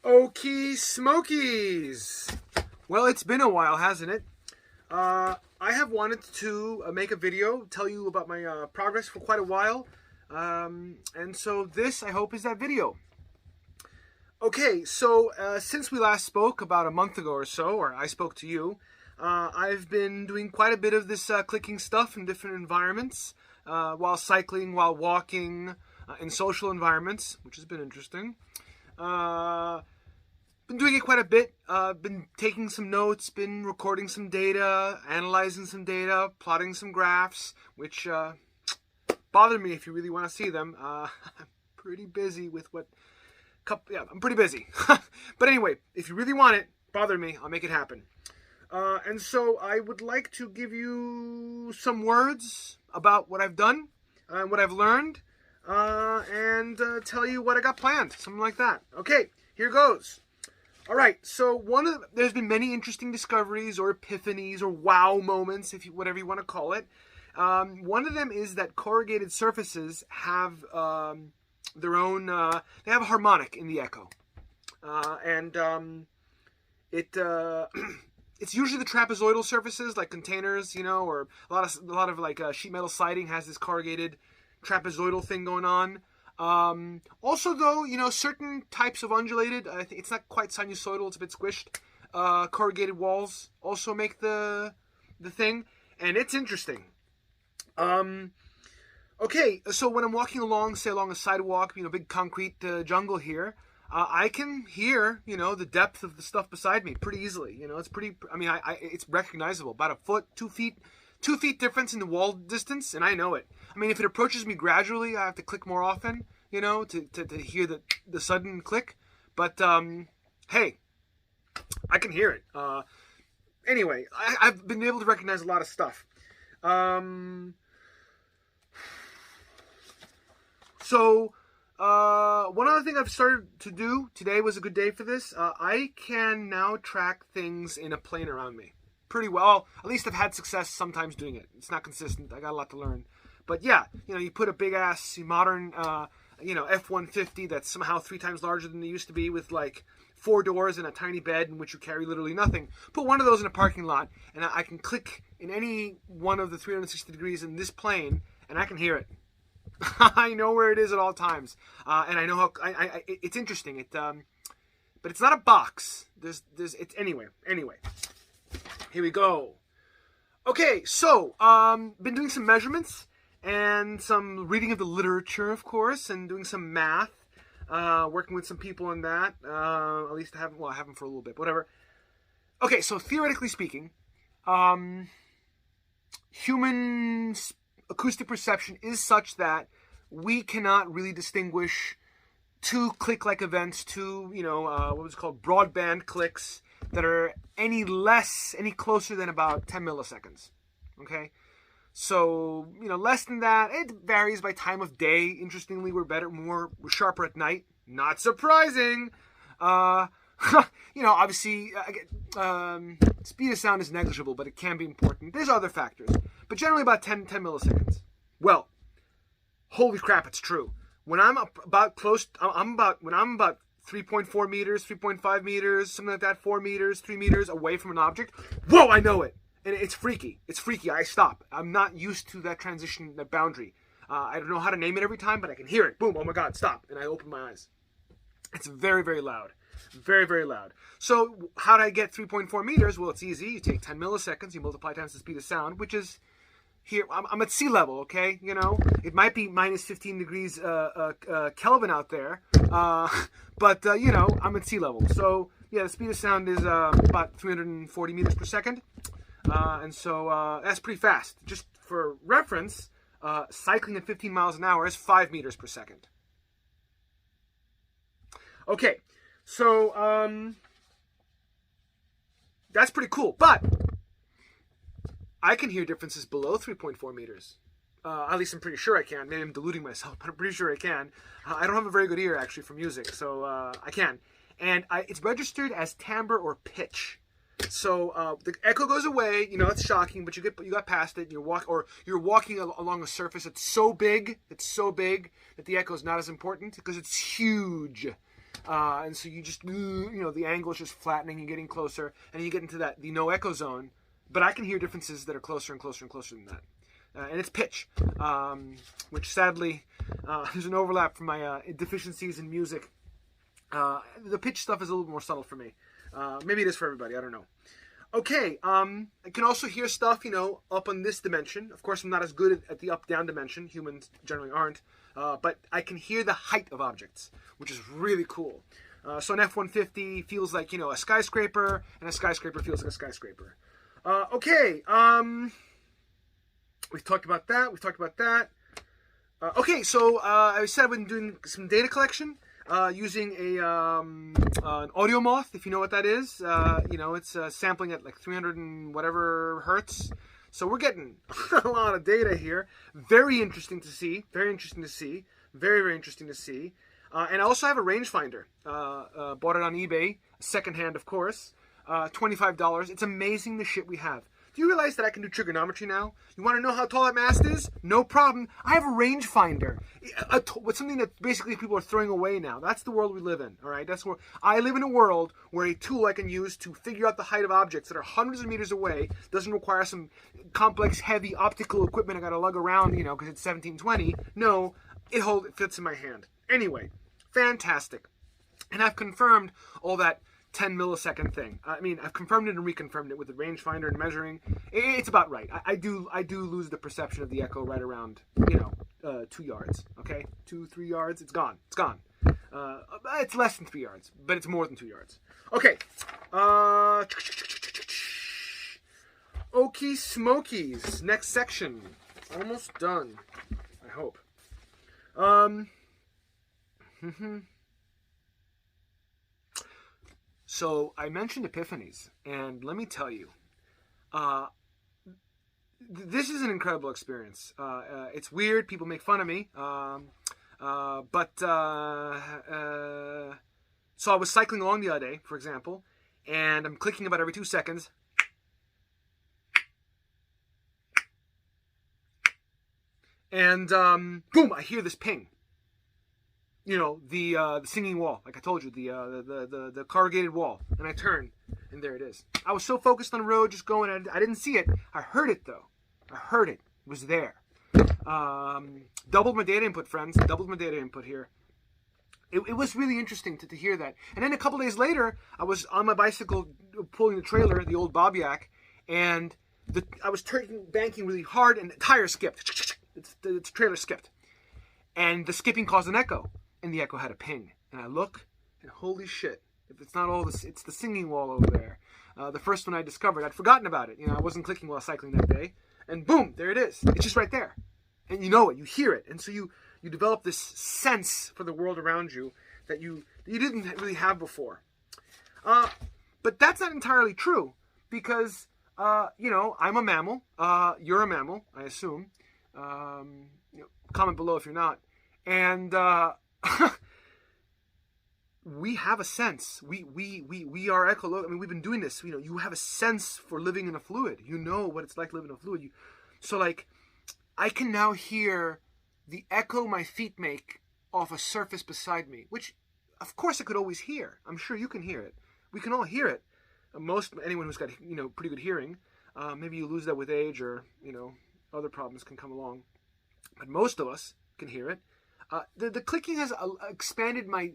Okie Smokies! Well, it's been a while, hasn't it? I have wanted to make a video, tell you about my progress for quite a while. And so this, I hope, is that video. Okay, so since we last spoke about a month ago or so, or I spoke to you, I've been doing quite a bit of this clicking stuff in different environments, while cycling, while walking, in social environments, which has been interesting. Been doing it quite a bit. Been taking some notes, been recording some data, analyzing some data, plotting some graphs, which bother me if you really want to see them. I'm pretty busy with what... Yeah, I'm pretty busy. But anyway, if you really want it, bother me, I'll make it happen. And so I would like to give you some words about what I've done and what I've learned, and tell you what I got planned, something like that. Okay, here goes. All right, so there's been many interesting discoveries or epiphanies or wow moments, whatever you want to call it. One of them is that corrugated surfaces have their own, they have a harmonic in the echo. It's usually the trapezoidal surfaces, like containers, or a lot of like sheet metal siding has this corrugated trapezoidal thing going on. Also, though, certain types of undulated, it's not quite sinusoidal, it's a bit squished. Corrugated walls also make the thing, and it's interesting. Okay, so when I'm walking along, say along a sidewalk, big concrete jungle here, I can hear, the depth of the stuff beside me pretty easily. It's pretty, it's recognizable. About a foot, 2 feet, 2 feet difference in the wall distance, and I know it. If it approaches me gradually, I have to click more often, to hear the sudden click. But, hey, I can hear it. Anyway, I've been able to recognize a lot of stuff. So, one other thing I've started to do, today was a good day for this, I can now track things in a plane around me pretty well. At least I've had success sometimes doing it. It's not consistent. I got a lot to learn. But yeah, you put a big-ass modern, F-150 that's somehow 3 times larger than they used to be with, like, 4 doors and a tiny bed in which you carry literally nothing. Put one of those in a parking lot, and I can click in any one of the 360 degrees in this plane, and I can hear it. I know where it is at all times, and I know how. It's interesting. But it's not a box. Anyway. Here we go. Okay, so been doing some measurements and some reading of the literature, of course, and doing some math. Working with some people on that. At least I haven't for a little bit. Whatever. Okay, so theoretically speaking, human acoustic perception is such that we cannot really distinguish 2 click-like events, 2, what was called broadband clicks that are any closer than about 10 milliseconds. Okay? So, less than that. It varies by time of day. Interestingly, we're sharper at night. Not surprising. Obviously, speed of sound is negligible, but it can be important. There's other factors, but generally about 10 milliseconds. Well, holy crap, it's true. When I'm about 3.4 meters, 3.5 meters, something like that, 4 meters, 3 meters away from an object, whoa, I know it. And it's freaky. It's freaky. I stop. I'm not used to that transition, that boundary. I don't know how to name it every time, but I can hear it. Boom, oh my God, stop. And I open my eyes. It's very, very loud. Very, very loud. So how do I get 3.4 meters? Well, it's easy. You take 10 milliseconds, you multiply times the speed of sound, which is here. I'm at sea level, okay? It might be minus 15 degrees Kelvin out there, but I'm at sea level. So yeah, the speed of sound is about 340 meters per second, and so that's pretty fast. Just for reference, cycling at 15 miles an hour is 5 meters per second. Okay, so that's pretty cool, but I can hear differences below 3.4 meters. At least I'm pretty sure I can. Maybe I'm deluding myself, but I'm pretty sure I can. I don't have a very good ear, actually, for music, so I can. And it's registered as timbre or pitch. So the echo goes away. It's shocking, but you got past it. You're walking along a surface that's so big that the echo is not as important because it's huge. And so you just, the angle is just flattening, you're getting closer, and you get into the no echo zone. But I can hear differences that are closer and closer and closer than that. And it's pitch, which sadly, there's an overlap from my deficiencies in music. The pitch stuff is a little more subtle for me. Maybe it is for everybody, I don't know. Okay, I can also hear stuff, up on this dimension. Of course, I'm not as good at the up-down dimension. Humans generally aren't. But I can hear the height of objects, which is really cool. So an F-150 feels like, a skyscraper, and a skyscraper feels like a skyscraper. Okay, we've talked about that. Okay, so I said I've been doing some data collection using an audio moth, if you know what that is. It's sampling at like 300 and whatever hertz. So we're getting a lot of data here. Very interesting to see. Very, very interesting to see. And I also have a rangefinder. Bought it on eBay, secondhand, of course. $25. It's amazing the shit we have. Do you realize that I can do trigonometry now? You want to know how tall that mast is? No problem. I have a rangefinder. It's something that basically people are throwing away now. That's the world we live in. All right. That's where I live in a world where a tool I can use to figure out the height of objects that are hundreds of meters away doesn't require some complex, heavy optical equipment I got to lug around, because it's 1720. No, it fits in my hand. Anyway, fantastic. And I've confirmed all that 10 millisecond thing. I've confirmed it and reconfirmed it with the rangefinder and measuring. It's about right. I do lose the perception of the echo right around 2 yards. Okay, 2-3 yards. It's gone. It's less than 3 yards, but it's more than 2 yards. Okay. Okie smokies. Next section. Almost done. I hope. So I mentioned epiphanies, and let me tell you, this is an incredible experience. It's weird. People make fun of me. So I was cycling along the other day, for example, and I'm clicking about every 2 seconds. And boom, I hear this ping. The singing wall, like I told you, the corrugated wall. And I turn, and there it is. I was so focused on the road, just going, I didn't see it. I heard it, though. I heard it. It was there. Doubled my data input, friends. Doubled my data input here. It was really interesting to hear that. And then a couple days later, I was on my bicycle pulling the trailer, the old Bobyak, and I was banking really hard, and the tire skipped. The trailer skipped. And the skipping caused an echo. And the echo had a ping. And I look, and holy shit. If it's not all this, it's the singing wall over there. The first one I discovered, I'd forgotten about it. I wasn't clicking while cycling that day. And boom, there it is. It's just right there. And you know it, you hear it. And so you develop this sense for the world around you that you didn't really have before. But that's not entirely true. Because, I'm a mammal. You're a mammal, I assume. Comment below if you're not. And we have a sense. We are echolocation. We've been doing this. You have a sense for living in a fluid. You know what it's like living in a fluid. So I can now hear the echo my feet make off a surface beside me, which, of course, I could always hear. I'm sure you can hear it. We can all hear it. Anyone who's got pretty good hearing. Maybe you lose that with age, or other problems can come along. But most of us can hear it. The clicking has expanded my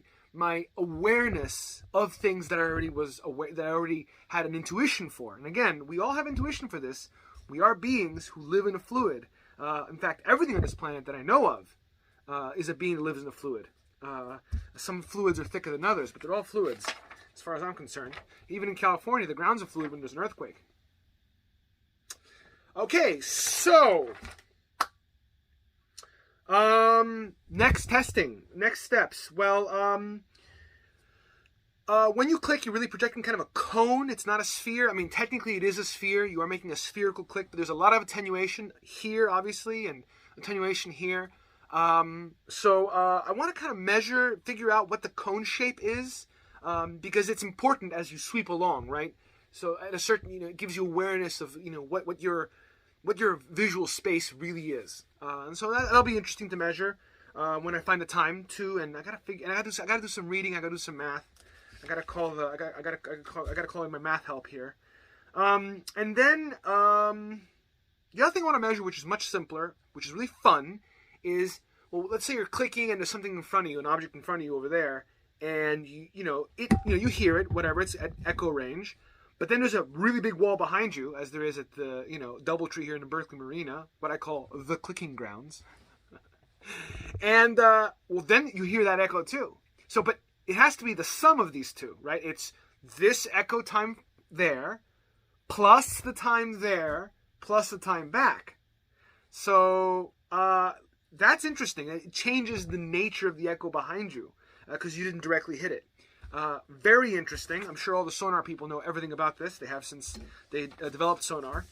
awareness of things that I already was aware, that I already had an intuition for. And again, we all have intuition for this. We are beings who live in a fluid. In fact, everything on this planet that I know of is a being that lives in a fluid. Some fluids are thicker than others, but they're all fluids, as far as I'm concerned. Even in California, the ground's a fluid when there's an earthquake. Okay, so next steps. Well, when you click, you're really projecting kind of a cone. It's not a sphere. Technically it is a sphere. You are making a spherical click, but there's a lot of attenuation here, obviously, and attenuation here. So I want to kind of figure out what the cone shape is, because it's important as you sweep along, right? So at a certain, it gives you awareness of, what your visual space really is. And so that'll be interesting to measure. when I find the time to, and I gotta do some reading. I gotta do some math. I gotta call in my math help here. And then the other thing I want to measure, which is much simpler, which is really fun, is, well, let's say you're clicking and there's something in front of you, an object in front of you over there, and you hear it, whatever, it's at echo range. But then there's a really big wall behind you, as there is at the DoubleTree here in the Berkeley Marina, what I call the clicking grounds. And then you hear that echo too. So, but it has to be the sum of these two, right? It's this echo time there, plus the time there, plus the time back. So that's interesting. It changes the nature of the echo behind you because you didn't directly hit it. Very interesting. I'm sure all the sonar people know everything about this. They have since they developed sonar.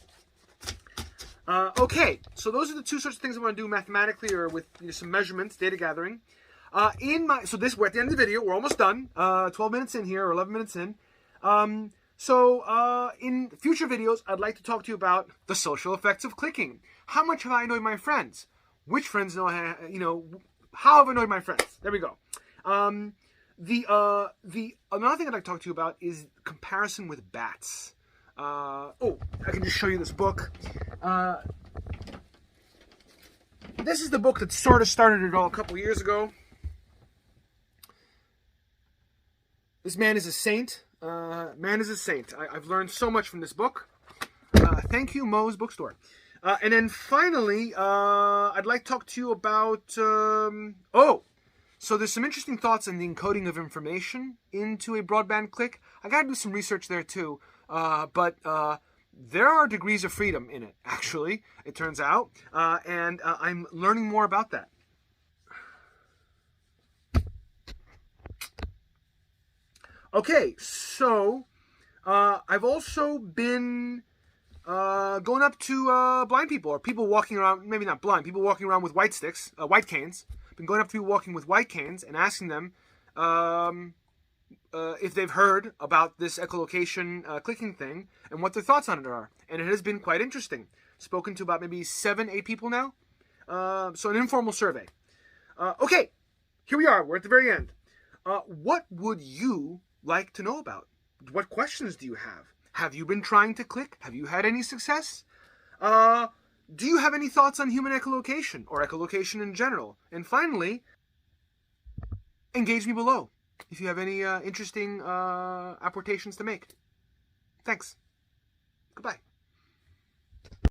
Okay, so those are the two sorts of things I want to do mathematically or with some measurements, data gathering. We're at the end of the video. We're almost done. 12 minutes in here, or 11 minutes in. So in future videos, I'd like to talk to you about the social effects of clicking. How much have I annoyed my friends? Which friends know how have I annoyed my friends? There we go. Another thing I'd like to talk to you about is comparison with bats. I can just show you this book. This is the book that sort of started it all a couple years ago. This man is a saint. I've learned so much from this book. Thank you, Moe's Bookstore. And then finally, I'd like to talk to you about... So there's some interesting thoughts on the encoding of information into a broadband click. I got to do some research there too. But there are degrees of freedom in it, actually, it turns out. And I'm learning more about that. Okay, so I've also been going up to blind people, or people walking around, maybe not blind, people walking around with white canes. Been going up to people walking with white canes and asking them if they've heard about this echolocation clicking thing and what their thoughts on it are. And it has been quite interesting. Spoken to about maybe 7-8 people now. So an informal survey. Okay, here we are. We're at the very end. What would you like to know about? What questions do you have? Have you been trying to click? Have you had any success? Do you have any thoughts on human echolocation or echolocation in general? And finally, engage me below if you have any interesting apportations to make. Thanks. Goodbye.